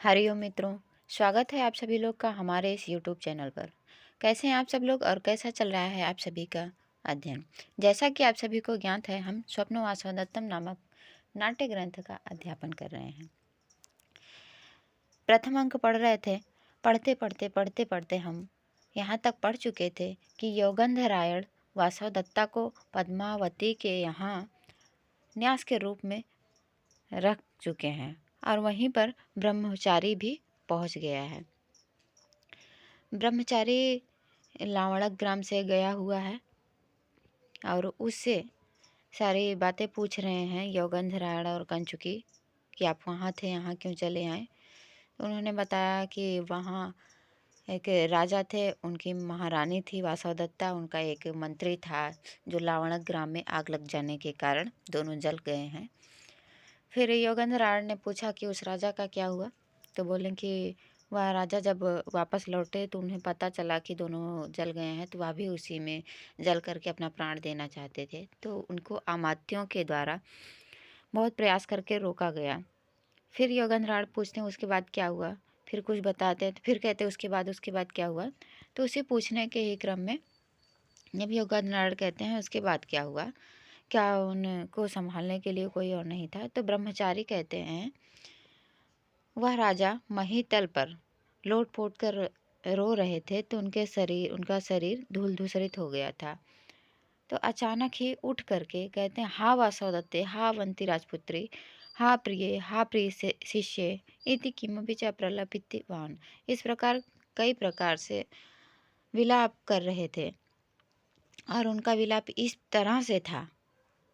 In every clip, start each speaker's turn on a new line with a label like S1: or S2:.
S1: हरिओम मित्रों। स्वागत है आप सभी लोग का हमारे इस यूट्यूब चैनल पर। कैसे हैं आप सब लोग और कैसा चल रहा है आप सभी का अध्ययन। जैसा कि आप सभी को ज्ञात है, हम स्वप्न वासवदत्तम नामक नाट्य ग्रंथ का अध्यापन कर रहे हैं। प्रथम अंक पढ़ रहे थे। पढ़ते पढ़ते हम यहाँ तक पढ़ चुके थे कि योगंधरायण वासवदत्ता को पद्मावती के यहाँ न्यास के रूप में रख चुके हैं और वहीं पर ब्रह्मचारी भी पहुंच गया है। ब्रह्मचारी लावणक ग्राम से गया हुआ है और उससे सारी बातें पूछ रहे हैं योगंधरायण और कंचुकी कि आप वहाँ थे, यहाँ क्यों चले आए। तो उन्होंने बताया कि वहाँ एक राजा थे, उनकी महारानी थी वासवदत्ता, उनका एक मंत्री था जो लावणक ग्राम में आग लग जाने के कारण दोनों जल गए हैं। फिर योगेंद्र ने पूछा कि उस राजा का क्या हुआ। तो बोले कि वह राजा जब वापस लौटे तो उन्हें पता चला कि दोनों जल गए हैं, तो वह भी उसी में जल करके अपना प्राण देना चाहते थे। तो उनको अमात्यों के द्वारा बहुत प्रयास करके रोका गया। फिर योगेंद्र पूछते हैं उसके बाद क्या हुआ। फिर कुछ बताते हैं तो फिर कहते हैं उसके बाद क्या हुआ। तो उसे पूछने के ही क्रम में जब योगेंद्र कहते हैं उसके बाद क्या हुआ, क्या उनको संभालने के लिए कोई और नहीं था, तो ब्रह्मचारी कहते हैं वह राजा महीतल पर लोट पोट कर रो रहे थे तो उनका शरीर धूल धूसरित हो गया था। तो अचानक ही उठ करके कहते हैं, हा वासवदत्ते, हा अवंती राजपुत्री, हा प्रिय शिष्य इति किमपि च प्रलपितवान। इस प्रकार कई प्रकार से विलाप कर रहे थे और उनका विलाप इस तरह से था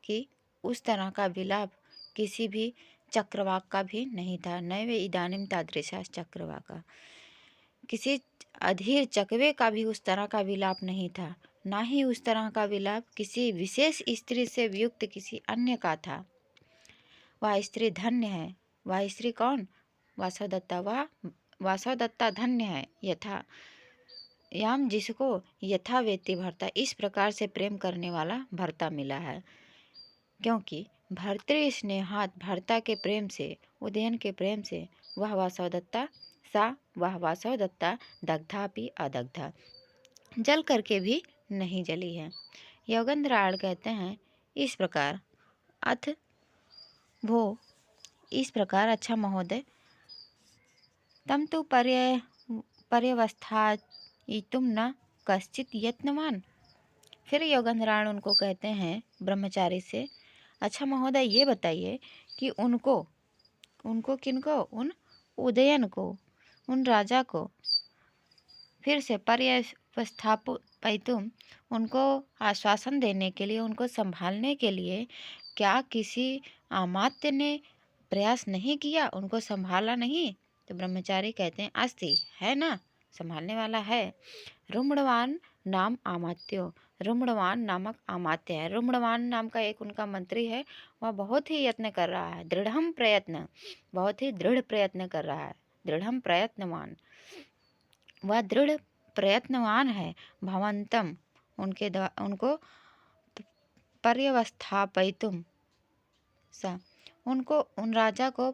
S1: कि उस तरह का विलाप किसी भी चक्रवाक का भी नहीं था। नैव इदानीम तादृशा चक्रवाका, किसी अधीर चकवे का भी उस तरह का विलाप नहीं था। ना ही उस तरह का विलाप किसी विशेष स्त्री से वियुक्त किसी अन्य का था। वह स्त्री धन्य है। वह स्त्री कौन? वासवदत्ता। वह वासवदत्ता धन्य है यथा याम, जिसको यथावेति भर्ता, इस प्रकार से प्रेम करने वाला भर्ता मिला है। क्योंकि भर्तृ स्नेहात, भर्ता के प्रेम से, उदयन के प्रेम से वह वासवदत्ता दग्धापि अदग्धा, जल करके भी नहीं जली है। योगेंद्र कहते हैं इस प्रकार अथ भो, इस प्रकार अच्छा महोदय, तम तो पर्यवस्थायितुम न कश्चित यत्नवान। फिर योगेंद्र उनको कहते हैं ब्रह्मचारी से, अच्छा महोदय ये बताइए कि उनको उनको किनको, उन उदयन को, उन राजा को फिर से पर्यवस्थापितुम, उनको आश्वासन देने के लिए, उनको संभालने के लिए क्या किसी अमात्य ने प्रयास नहीं किया, उनको संभाला नहीं। तो ब्रह्मचारी कहते हैं अस्ति, है ना, संभालने वाला है। रुम्णवान नाम अमात्यो, रुम्णवान नामक अमात्य है। रुम्णवान नाम का एक उनका मंत्री है, वह बहुत ही यत्न कर रहा है, दृढ़ प्रयत्न, बहुत ही दृढ़ प्रयत्न कर रहा है, दृढ़ प्रयत्नवान, वह दृढ़ प्रयत्नवान है। भवंतम, उनको पर्यवस्थापयितुम सा, उनको, उन राजा को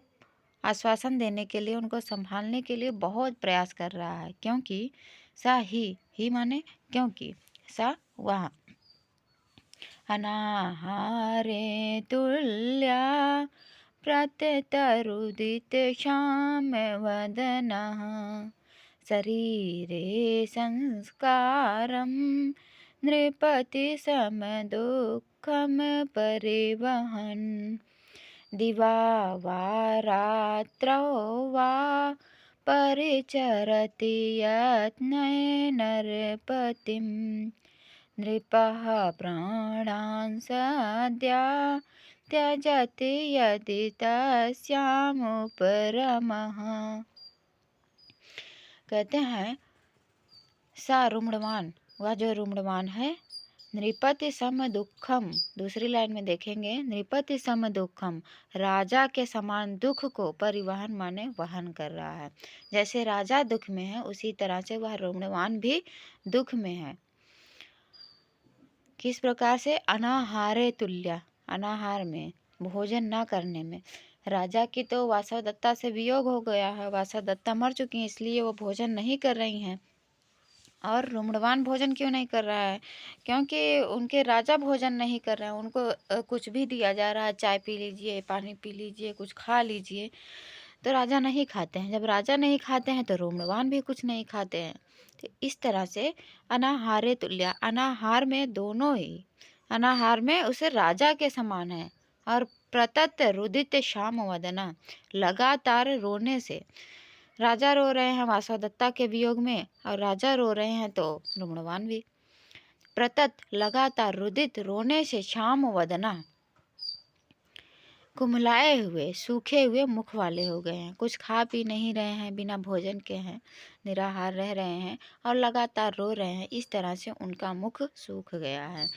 S1: आश्वासन देने के लिए, उनको संभालने के लिए बहुत प्रयास कर रहा है। क्योंकि सा ही माने क्योंकि सा वह अनाहारे तुल्या प्रत्यतरुदित श्याम वदनः शरीरे संस्कारं नृपति सम दुःखम परिवहन दिवा वा रात्रौ वा परिचरति यत्नेन नृपतिं नृपः प्राणान् सद्या त्यजति यदि तस्यामुपरमः। कहते हैं सा रुम्णवान, वह जो रुम्णवान है, नृपति सम दुखम, दूसरी लाइन में देखेंगे, नृपति सम दुखम, राजा के समान दुख को परिवहन माने वहन कर रहा है। जैसे राजा दुख में है उसी तरह से वह रुम्णवान भी दुख में है। किस प्रकार से? अनाहारे तुल्य, अनाहार में, भोजन न करने में, राजा की तो वासवदत्ता से वियोग हो गया है, वासवदत्ता मर चुकी हैं, इसलिए वो भोजन नहीं कर रही हैं। और रुमड़वान भोजन क्यों नहीं कर रहा है? क्योंकि उनके राजा भोजन नहीं कर रहे हैं, उनको कुछ भी दिया जा रहा है, चाय पी लीजिए, पानी पी लीजिए, कुछ खा लीजिए, तो राजा नहीं खाते हैं। जब राजा नहीं खाते हैं तो रुमड़वान भी कुछ नहीं खाते हैं। तो इस तरह से अनाहारे तुल्य, अनाहार में दोनों ही, अनाहार में उसे राजा के समान है। और प्रतत रुदित श्याम वदना, लगातार रोने से, राजा रो रहे हैं वासवदत्ता के वियोग में, और राजा रो रहे हैं तो रुमड़वान भी। प्रतत लगातार रुदित रोने से श्याम वदना, कुम्हलाए हुए सूखे हुए मुख वाले हो गए हैं, कुछ खा पी नहीं रहे हैं, बिना भोजन के हैं, निराहार रह रहे हैं और लगातार रो रहे हैं। इस तरह से उनका मुख सूख गया है,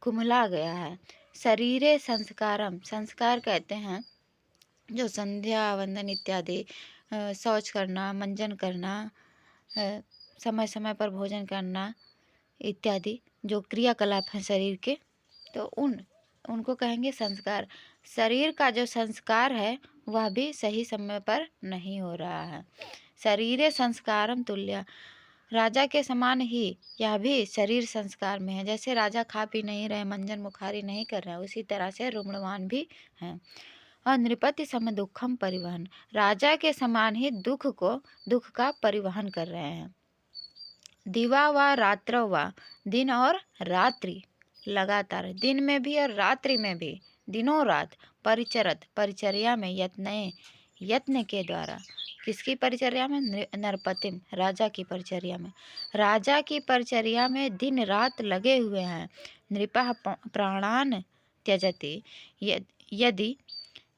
S1: कुम्हला गया है। शरीरे संस्कारम, संस्कार कहते हैं जो संध्या वंदन इत्यादि, शौच करना, मंजन करना, समय समय पर भोजन करना इत्यादि जो क्रियाकलाप हैं शरीर के, तो उनको कहेंगे संस्कार। शरीर का जो संस्कार है वह भी सही समय पर नहीं हो रहा है। शरीरे संस्कारम तुल्य, राजा के समान ही यह भी शरीर संस्कार में है। जैसे राजा खा पी नहीं रहे, मंजन मुखारी नहीं कर रहे हैं, उसी तरह से रुमड़वान भी हैं। और नृपति सम दुखम परिवहन, राजा के समान ही दुख का परिवहन कर रहे हैं। दिवा व रात्र व, दिन और रात्रि, लगातार दिन में भी और रात्रि में भी, दिनों रात, परिचरत, परिचर्या में, यत्न के द्वारा, किसकी परिचर्या में? नरपतिम, राजा की परिचर्या में, राजा की परिचर्या में दिन रात लगे हुए हैं। नृपः प्राणान त्यजति, यदि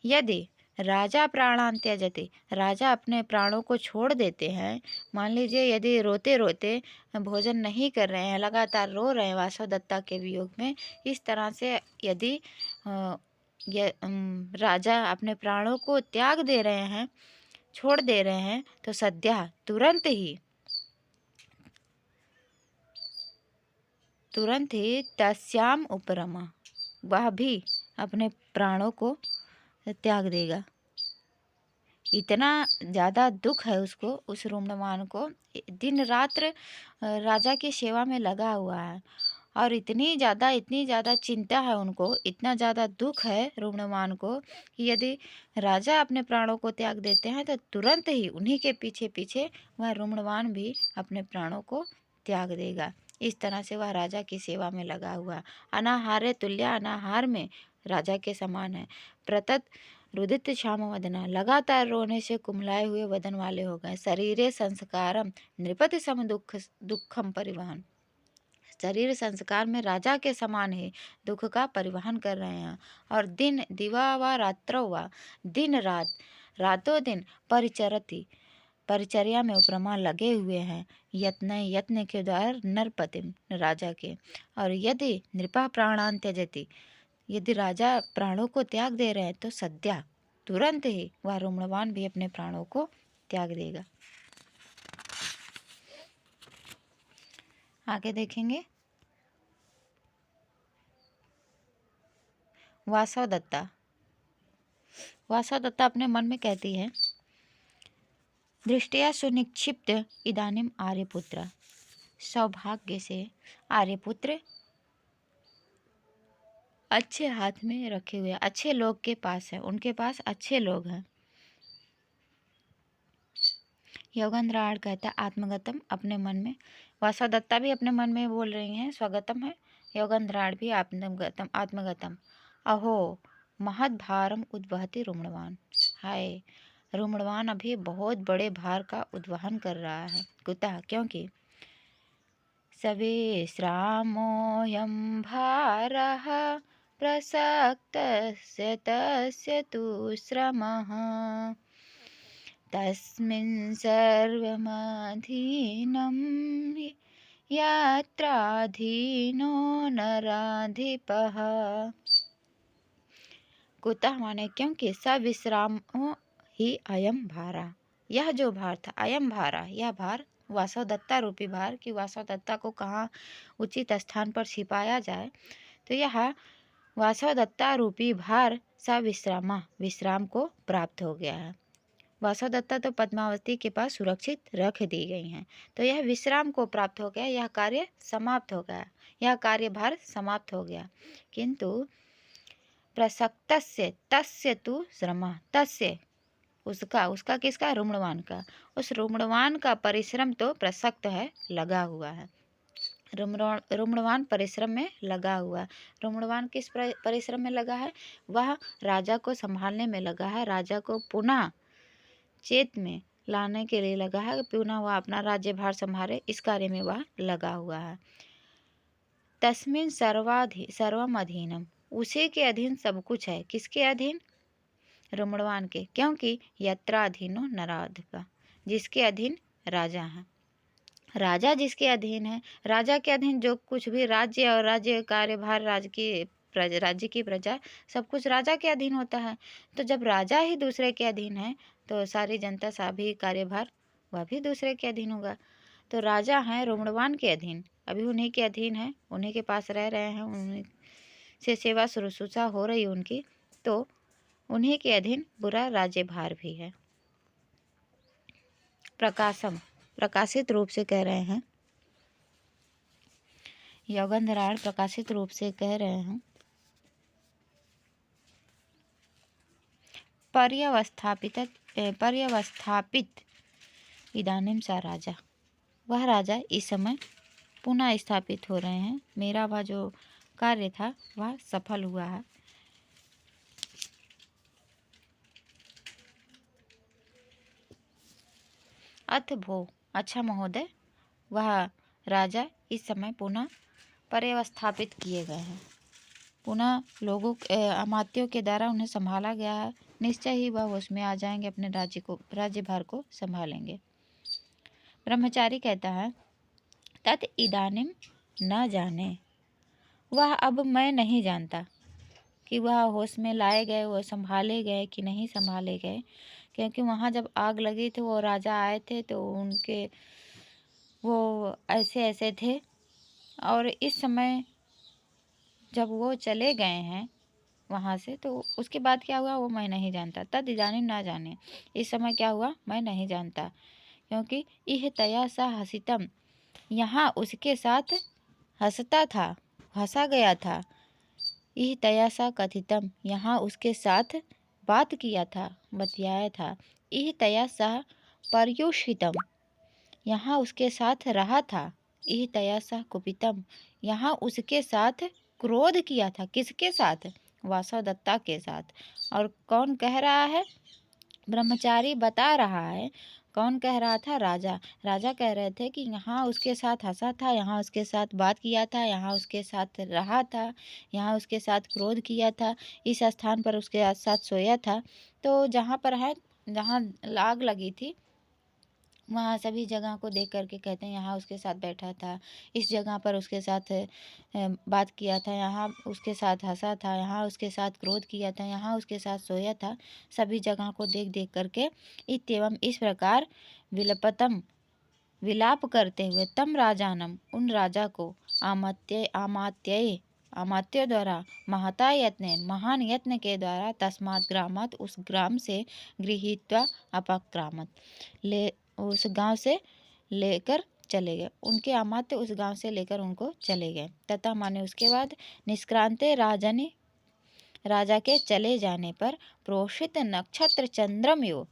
S1: यदि राजा प्राणान त्यजति, राजा अपने प्राणों को छोड़ देते हैं। मान लीजिए यदि रोते रोते भोजन नहीं कर रहे हैं, लगातार रो रहे हैं वासवदत्ता के वियोग में, इस तरह से यदि राजा अपने प्राणों को त्याग दे रहे हैं, छोड़ दे रहे हैं, तो सद्या, तुरंत ही तस्याम उपरमा, वह भी अपने प्राणों को त्याग देगा। इतना ज़्यादा दुख है उसको, उस रुमड़वान को, दिन रात राजा की सेवा में लगा हुआ है, और इतनी ज़्यादा चिंता है उनको, इतना ज़्यादा दुख है रुमड़वान को कि यदि राजा अपने प्राणों को त्याग देते हैं तो तुरंत ही उन्हीं के पीछे पीछे वह रुमड़वान भी अपने प्राणों को त्याग देगा। इस तरह से वह राजा की सेवा में लगा हुआ है। अनाहारे तुल्य, अनाहार में राजा के समान है। प्रतत रुदित श्याम वदना, लगातार रोने से कुम्हलाए हुए वदन वाले हो गए। शरीरे संस्कारम नृपति सम दुखम परिवहन, शरीर संस्कार में राजा के समान ही दुख का परिवहन कर रहे हैं। और दिन दिवा व रात्रो व, दिन रात, रातों दिन, परिचरति, परिचर्या में उपरमा लगे हुए हैं। यत्न के द्वारा नरपतिम, राजा के। और यदि नृपा प्राणान त्यजति, यदि राजा प्राणों को त्याग दे रहे हैं तो सद्या, तुरंत ही वह रुमड़वान भी अपने प्राणों को त्याग देगा। आगे देखेंगे। वासवदत्ता, वासवदत्ता अपने मन में कहती है, दृष्टया सुनिक्षिप्त इदानीम आर्यपुत्र, सौभाग्य से आर्यपुत्र अच्छे हाथ में रखे हुए, अच्छे लोग के पास है, उनके पास अच्छे लोग हैं। योगेंद्राड़ कहता है आत्मगतम, अपने मन में, वासवदत्ता भी अपने मन में बोल रही हैं स्वगतम है, योगेंद्राड़ भी आत्मगतम। अहो महद भारम उद्वहति रुमड़वान, हाय रुमड़वान अभी बहुत बड़े भार का उद्वहन कर रहा है। कुतः, क्योंकि सविश्रामोऽयं भारः प्रसक्तस्य तस्य तु श्रमः, तस्मिन् सर्वमधीनं यत्राधीनो नराधिपः। कुतः माने क्योंकि सविश्रामो ही अयम भारा, यह जो भार था, अयम भारा, यह भार, वासवदत्ता रूपी भार, कि वासवदत्ता को कहाँ उचित स्थान पर छिपाया जाए, तो यह वासवदत्ता रूपी भार सविश्रामा, विश्राम को प्राप्त हो गया है। वासवदत्ता तो पद्मावती के पास सुरक्षित रख दी गई हैं, तो यह विश्राम को प्राप्त हो गया, यह कार्य समाप्त हो गया, यह कार्यभार समाप्त हो गया। किंतु प्रसक्तस्य तस्य तु श्रमः, तस्य उसका किसका, रुम्णवान का, उस रुम्णवान का परिश्रम तो प्रसक्त है, लगा हुआ है। रुम्णवान परिश्रम में लगा हुआ। रुम्णवान किस परिश्रम में लगा है, वह राजा को संभालने में लगा है, राजा को पुनः चेत में लाने के लिए लगा है, पुनः वह अपना राज्यभार संभाले, इस कार्य में वह लगा हुआ है। तस्मिन् सर्वम अधीनम, उसी के अधीन सब कुछ है। किसके अधीन, रुम्णवान के, क्योंकि यत्राधीनो नराधिपः, जिसके अधीन राजा है। राजा जिसके अधीन है, राजा के अधीन जो कुछ भी राज्य और राज्य कार्यभार, राज्य की प्रजा, सब कुछ राजा के अधीन होता है। तो जब राजा ही दूसरे के अधीन है, तो सारी जनता, सभी कार्यभार वह भी दूसरे के अधीन होगा। तो राजा हैं रुम्णवान के अधीन, अभी उन्हीं के अधीन है, उन्हीं के पास रह रहे हैं, उन्हीं से सेवा शुश्रूषा हो रही उनकी, तो उन्हीं के अधीन बुरा राज्यभार भी है। प्रकाशम, प्रकाशित रूप से कह रहे हैं, योगेंद्रायण प्रकाशित रूप से कह रहे हैं, पर्यवस्थापित इदानीम सा राजा, वह राजा इस समय पुनः स्थापित हो रहे हैं। मेरा वह जो कार्य था वह सफल हुआ है। अथ भो, अच्छा महोदय, वह राजा इस समय पुनः पर्यवस्थापित किए गए हैं, पुनः लोगों अमात्यों के द्वारा उन्हें संभाला गया है। निश्चय ही वह उसमें आ जाएंगे, अपने राज्यभार को संभालेंगे। ब्रह्मचारी कहता है, तत् इदानीम न जाने, वह अब मैं नहीं जानता कि वह होश में लाए गए, वो संभाले गए कि नहीं संभाले गए, क्योंकि वहाँ जब आग लगी तो वो राजा आए थे, तो उनके वो ऐसे ऐसे थे, और इस समय जब वो चले गए हैं वहाँ से, तो उसके बाद क्या हुआ वो मैं नहीं जानता। तद इदानीम ना जाने, इस समय क्या हुआ मैं नहीं जानता, क्योंकि इह तया सा हसितम, यहाँ उसके साथ हंसता था, हंसा गया था। इह तया सा कथितम, यहाँ उसके साथ बात किया था, बतियाया था। इह तया सा पर्युषितम, यहाँ उसके साथ रहा था। इह तया सा कुपितम, यहाँ उसके साथ क्रोध किया था। किसके साथ, वासवदत्ता के साथ। और कौन कह रहा है, ब्रह्मचारी बता रहा है। कौन कह रहा था, राजा। राजा कह रहे थे कि यहाँ उसके साथ हंसा था, यहाँ उसके साथ बात किया था, यहाँ उसके साथ रहा था, यहाँ उसके साथ क्रोध किया था, इस स्थान पर उसके साथ सोया था। तो जहाँ पर है, जहाँ आग लगी थी, वहाँ सभी जगह को देख करके कहते हैं यहाँ उसके साथ बैठा था, इस जगह पर उसके साथ बात किया था, यहाँ उसके साथ हंसा था, यहाँ उसके साथ क्रोध किया था, यहाँ उसके साथ सोया था। सभी जगह को देख देख करके इत्येवं, इस प्रकार विलाप करते हुए तम राजानम, उन राजा को अमात्य द्वारा महता यत्न, महान यत्न के द्वारा, तस्मात् ग्रामात्, उस ग्राम से, गृहीत्वा अपक्रामत्, उस गांव से लेकर चले गए। उनके अमात्य उस गांव से लेकर उनको चले गए। तथा माने उसके बाद, निष्क्रांते राजनी, राजा के चले जाने पर, प्रोषित नक्षत्र चंद्रम यो,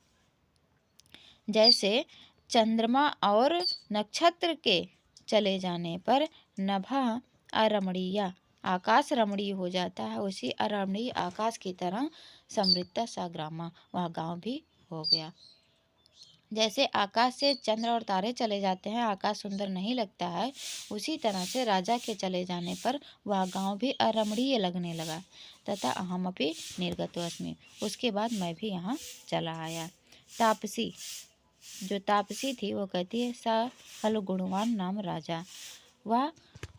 S1: जैसे चंद्रमा और नक्षत्र के चले जाने पर, नभा अरमणीय, आकाश रमणीय हो जाता है, उसी अरमणीय आकाश की तरह समृद्ध सा ग्रामा, वह गांव भी हो गया। जैसे आकाश से चंद्र और तारे चले जाते हैं, आकाश सुंदर नहीं लगता है, उसी तरह से राजा के चले जाने पर वह गांव भी अरमणीय लगने लगा। तथा अहमपि निर्गतो अस्मि, उसके बाद मैं भी यहाँ चला आया। तापसी, जो तापसी थी वो कहती है, सा खलु गुणवान नाम राजा, वह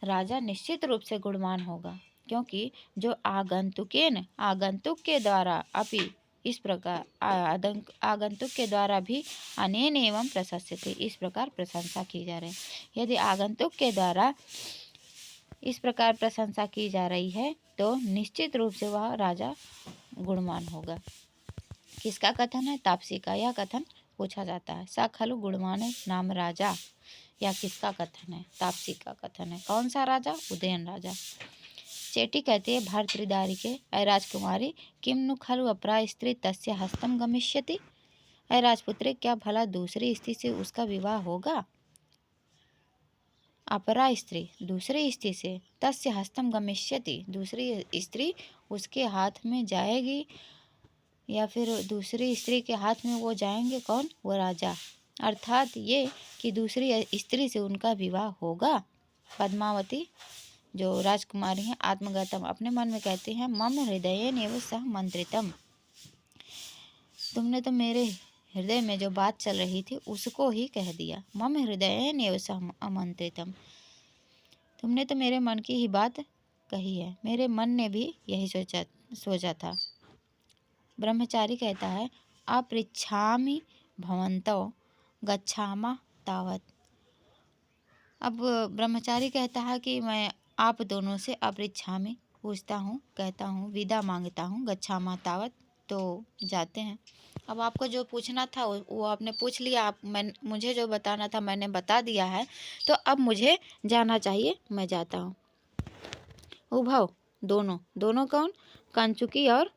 S1: राजा निश्चित रूप से गुणवान होगा, क्योंकि जो आगंतुक के द्वारा अपि, इस प्रकार आगंतुक के द्वारा भी अनेन एवं प्रशस्यते, इस प्रकार प्रशंसा की जा रही है। यदि आगंतुक के द्वारा इस प्रकार प्रशंसा की जा रही है, तो निश्चित रूप से वह राजा गुणवान होगा। किसका कथन है? तापसी का। यह कथन पूछा जाता है। स खलु गुणवान नाम राजा, या किसका कथन है? तापसी का कथन है। कौन सा राजा? उदयन राजा। चेटी कहती है भर्तृदारी के, अय राजकुमारी किम नु खलु अपरा स्त्री तस्य हस्तम गमिष्यति। अय राजपुत्री, क्या भला दूसरी स्त्री से उसका विवाह होगा? अपरा स्त्री, दूसरी स्त्री से, तस्य हस्तम गमिष्यति, दूसरी स्त्री उसके हाथ में जाएगी, या फिर दूसरी स्त्री के हाथ में वो जाएंगे। कौन? वो राजा। अर्थात ये कि दूसरी स्त्री से उनका विवाह होगा। पद्मावती जो राजकुमारी हैं आत्मगतम अपने मन में कहती हैं, मम हृदय नेव सह मंत्रितम। तुमने तो मेरे हृदय में जो बात चल रही थी उसको ही कह दिया। मम हृदय नेव सह आमंत्रितम, तुमने तो मेरे मन की ही बात कही है, मेरे मन ने भी यही सोचा था। ब्रह्मचारी कहता है अपृच्छामि भवन्तौ गच्छामः तावत्। अब ब्रह्मचारी कहता है कि मैं आप दोनों से अपृच्छामि पूछता हूँ, कहता हूँ, विदा मांगता हूँ, गच्छामः तावत्, तो जाते हैं। अब आपको जो पूछना था वो आपने पूछ लिया, मुझे जो बताना था मैंने बता दिया है, तो अब मुझे जाना चाहिए, मैं जाता हूँ। उभव, दोनों कौन? कंचुकी और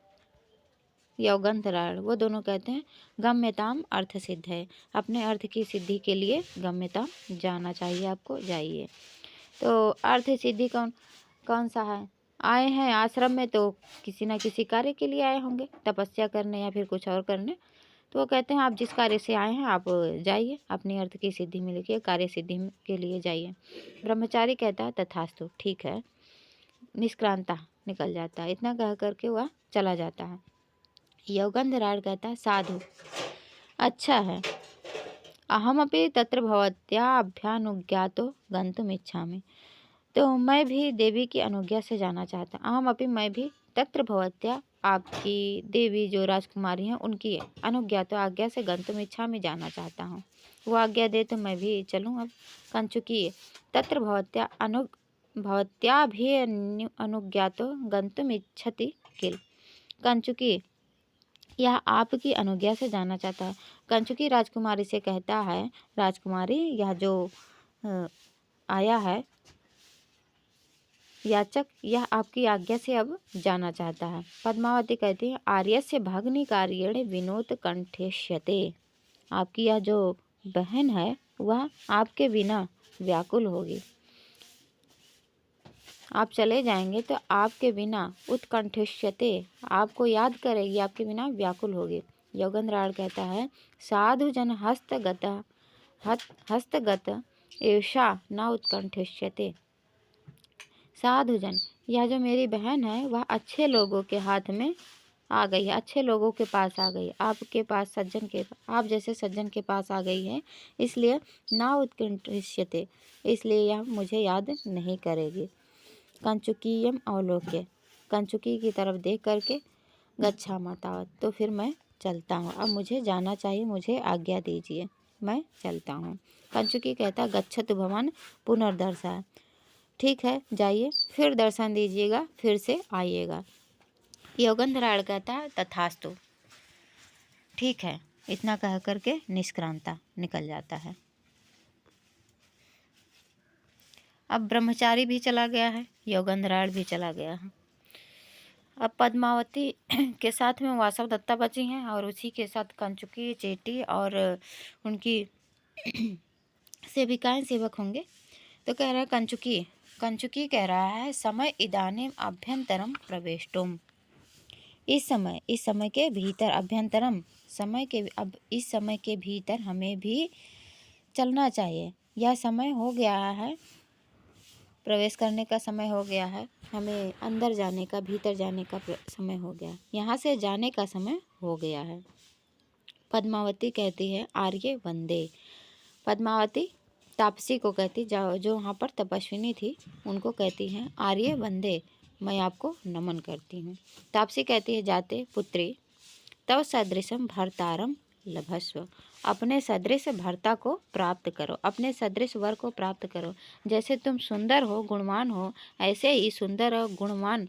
S1: यौगंधराड़, वो दोनों कहते हैं गम्यताम अर्थ सिद्ध है, अपने अर्थ की सिद्धि के लिए गम्यताम जाना चाहिए आपको, जाइए। तो अर्थ सिद्धि कौन सा है? आए हैं आश्रम में तो किसी न किसी कार्य के लिए आए होंगे, तपस्या करने या फिर कुछ और करने। तो वो कहते हैं आप जिस कार्य से आए हैं आप जाइए, अपनी अर्थ की सिद्धि में लिखिए, कार्य सिद्धि के लिए जाइए। ब्रह्मचारी कहता है तथास्तु, ठीक है। निष्क्रांता, निकल जाता है। इतना कह करके वह चला जाता है। यौगंधराड़ कहता है साधु, अच्छा है। अहमपि तत्र भवत्या अभ्यानुज्ञातो गन्तुम इच्छामि, तो मैं भी देवी की अनुज्ञा से जाना चाहता हूँ। अहमपि, मैं भी, तत्र भवत्या, आपकी देवी जो राजकुमारी हैं उनकी अनुज्ञातो, आज्ञा से, गन्तुम इच्छामि, जाना चाहता हूँ। वो आज्ञा दे तो मैं भी चलूँ। अब कंचुकी तत्र भवत्या भी अनुज्ञातो गन्तुम इच्छति किल। कंचुकी यह आपकी अनुज्ञा से जाना चाहता है। कंचुकी राजकुमारी से कहता है, राजकुमारी यह जो आया है याचक, यह आपकी आज्ञा से अब जाना चाहता है। पद्मावती कहती है आर्यस्य भग्नि कार्येण विनोद कंठेष्यते, आपकी यह जो बहन है वह आपके बिना व्याकुल होगी। आप चले जाएंगे तो आपके बिना उत्कंठिष्यते, आपको याद करेगी, आपके बिना व्याकुल होगी। यौगंधराड़ कहता है साधु जन हस्तगत ईर्षा न उत्कंठिष्यते। साधु जन, यह जो मेरी बहन है वह अच्छे लोगों के हाथ में आ गई है, अच्छे लोगों के पास आ गई, आपके पास आप जैसे सज्जन के पास आ गई है, इसलिए ना उत्कंठिष्यते, इसलिए यह मुझे याद नहीं करेगी। कंचुकीयम अवलोक्य, कंचुकी की तरफ देख करके गच्छामः तावत्, तो फिर मैं चलता हूँ, अब मुझे जाना चाहिए, मुझे आज्ञा दीजिए, मैं चलता हूँ। कंचुकी कहता गच्छतु भवान पुनर्दर्शा, ठीक है जाइए, फिर दर्शन दीजिएगा, फिर से आइएगा। यौगंधराड़ कहता है तथास्तु, ठीक है। इतना कह करके निष्क्रांता निकल जाता है। अब ब्रह्मचारी भी चला गया है, यौगंधराड़ भी चला गया है। अब पद्मावती के साथ में वासवदत्ता बची हैं और उसी के साथ कंचुकी, चेटी और उनकी सेविकाएं, सेवक होंगे। तो कह रहा है कंचुकी कह रहा है समय इदानीम अभ्यंतरम प्रवेष्टुम, इस समय के भीतर, अभ्यंतरम समय के, अब इस समय के भीतर हमें भी चलना चाहिए। यह समय हो गया है, प्रवेश करने का समय हो गया है, हमें अंदर जाने का, भीतर जाने का समय हो गया, यहाँ से जाने का समय हो गया है। पद्मावती कहती है आर्य वंदे, पद्मावती तापसी को कहती, जो वहाँ पर तपस्विनी थी उनको कहती हैं आर्य वंदे, मैं आपको नमन करती हूँ। तापसी कहती है जाते पुत्री तव सदृशम भर्तारम लभस्व, अपने सदृश भर्ता को प्राप्त करो, अपने सदृश वर को प्राप्त करो। जैसे तुम सुंदर हो, गुणवान हो, ऐसे ही सुंदर और गुणवान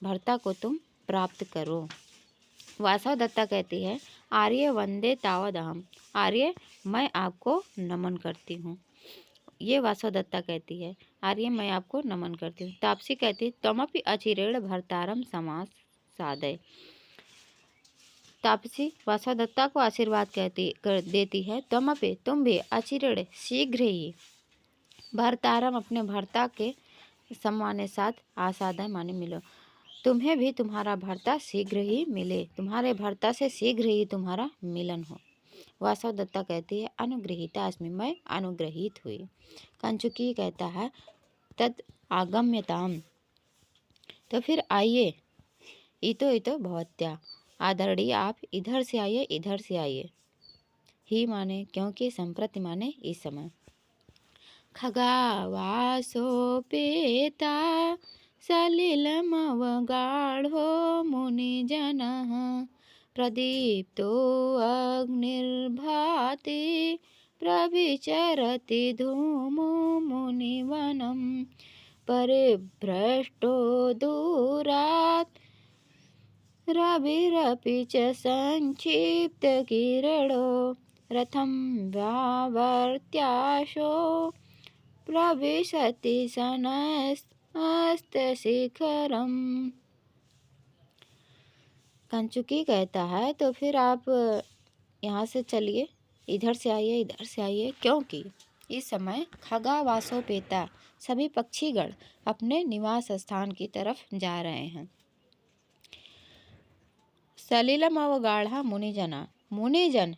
S1: भर्ता को तुम प्राप्त करो। वासव दत्ता कहती है, आर्य वंदे तावदहम, आर्य मैं आपको नमन करती हूँ। ये वासव दत्ता कहती है, आर्य मैं आपको नमन करती हूँ। तापसी कहती है, त्वमपि अचिरेण भर्तारम समास साधय। तापसी वासव दत्ता को आशीर्वाद कर देती है, त्वमपि तुम भी अचिरेण शीघ्र ही भर्तारम अपने भर्ता के सम्मान साथ आसादय माने मिलो, तुम्हें भी तुम्हारा भर्ता शीघ्र ही मिले, तुम्हारे भर्ता से शीघ्र ही तुम्हारा मिलन हो। वासव दत्ता कहती है, अनुग्रहीता अस्मि, मैं अनुग्रहित हुई। कंचुकी कहता है, तद आगम्यताम, तो फिर आइए, इतो भवत्या, आदरणीय आप इधर से आइए, इधर से आइए। ही माने क्योंकि, संप्रति माने इस समय। खगावासोपेता सलिलमवगाढो मुनिजनः, प्रदीप्तो अग्निर्भाति प्रविचरति धूमो मुनिवनं, परिभ्रष्टो दूरात् रविरपि च संक्षिप्तकिरणो, रथं व्यावर्त्याशो प्रविशति सनस्तशिखरम्। कंचुकी कहता है, तो फिर आप यहाँ से चलिए, इधर से आइए, इधर से आइए, क्योंकि इस समय खगावासोपेता, सभी पक्षीगण अपने निवास स्थान की तरफ जा रहे हैं। सलिलम अवगाढ़ा मुनिजना, मुनिजन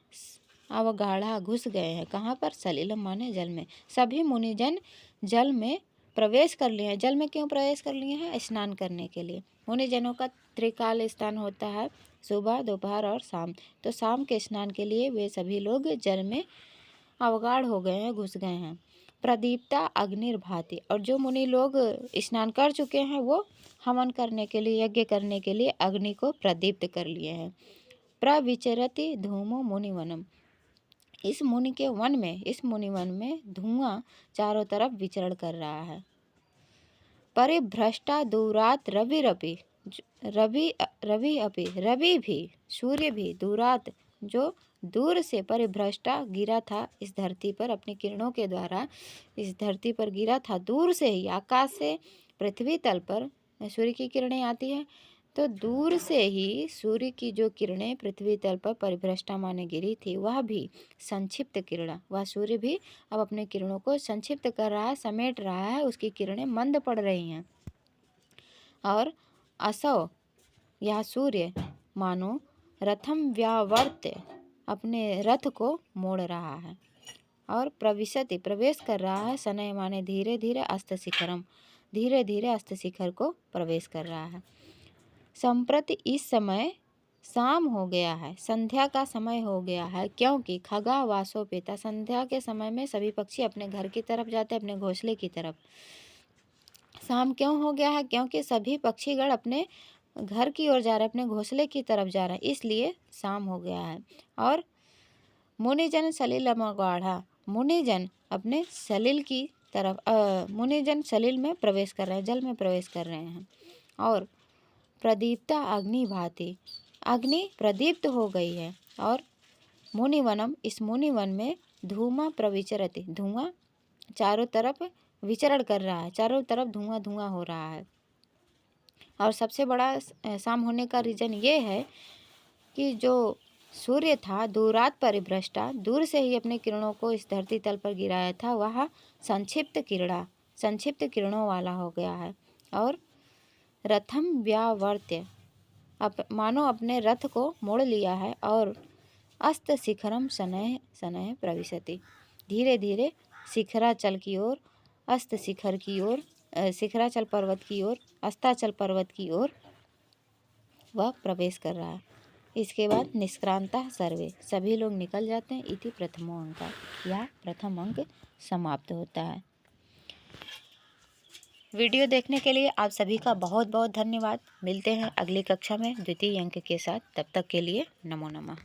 S1: अवगाढ़ा घुस गए हैं। कहाँ पर? सलिलम माने जल में। सभी मुनिजन जल में प्रवेश कर लिए हैं। जल में क्यों प्रवेश कर लिए हैं? स्नान करने के लिए। मुनिजनों का त्रिकाल स्नान होता है, सुबह, दोपहर और शाम। तो शाम के स्नान के लिए वे सभी लोग जल में अवगाढ़ हो गए हैं, घुस गए हैं। प्रदीप्ता अग्निर्भाति, और जो मुनि लोग स्नान कर चुके हैं वो हवन करने के लिए, यज्ञ करने के लिए अग्नि को प्रदीप्त कर लिए हैं। प्रविचरति धूमो मुनिवनम, इस मुनि के वन में, इस मुनिवन में धुआं चारों तरफ विचरण कर रहा है। परिभ्रष्टा दूरात रविरपि, रवि भी, सूर्य भी, दूरात जो दूर से, परिभ्रष्टा गिरा था इस धरती पर, अपनी किरणों के द्वारा इस धरती पर गिरा था। दूर से ही, आकाश से पृथ्वी तल पर सूर्य की किरणें आती हैं, तो दूर से ही सूर्य की जो किरणें पृथ्वी तल पर परिभ्रष्टा माने गिरी थी, वह भी संक्षिप्त किरण, वह सूर्य भी अब अपने किरणों को संक्षिप्त कर रहा है, समेट रहा है, उसकी किरणें मंद पड़ रही हैं। और असौ, यह सूर्य मानो रथम व्यावर्त्य, अपने रथ को मोड़ रहा है। और प्रविशति, प्रवेश कर रहा है, शनैः माने धीरे धीरे, अस्त शिखरम, धीरे धीरे अस्त शिखर को प्रवेश कर रहा है। संप्रति, इस समय शाम हो गया है, संध्या का समय हो गया है, क्योंकि खगा वासोपेता, संध्या के समय में सभी पक्षी अपने घर की तरफ जाते हैं, अपने घोंसले की तरफ। शाम क्यों हो गया है? क्योंकि सभी पक्षीगण अपने घर की ओर जा रहे हैं, अपने घोंसले की तरफ जा रहे हैं, इसलिए शाम हो गया है। और मुनिजन सलिलमगाढ़ा, मुनिजन अपने सलिल की तरफ, मुनिजन सलिल में प्रवेश कर रहे हैं, जल में प्रवेश कर रहे हैं। और प्रदीप्ता अग्नि भाति, अग्नि प्रदीप्त हो गई है। और मुनिवनम, इस मुनिवन में धूमा प्रविचरति, धुआं चारों तरफ विचरण कर रहा है, चारों तरफ धुआं धुआं हो रहा है। और सबसे बड़ा शाम होने का रीज़न ये है कि जो सूर्य था दूरात परिभ्रष्टा, दूर से ही अपने किरणों को इस धरती तल पर गिराया था, वह संक्षिप्त किरणों वाला हो गया है। और रथम व्यावर्त्य, मानो अपने रथ को मोड़ लिया है। और अस्त शिखरम शनैः शनैः प्रविशति, धीरे धीरे शिखराचल की ओर, अस्त शिखर की ओर, शिखराचल पर्वत की ओर, अस्ताचल पर्वत की ओर वह प्रवेश कर रहा है। इसके बाद निष्क्रांता सर्वे, सभी लोग निकल जाते हैं। इति प्रथमो अंक, यह प्रथम अंक समाप्त होता है। वीडियो देखने के लिए आप सभी का बहुत बहुत धन्यवाद। मिलते हैं अगली कक्षा में द्वितीय अंक के साथ, तब तक के लिए नमो नमः।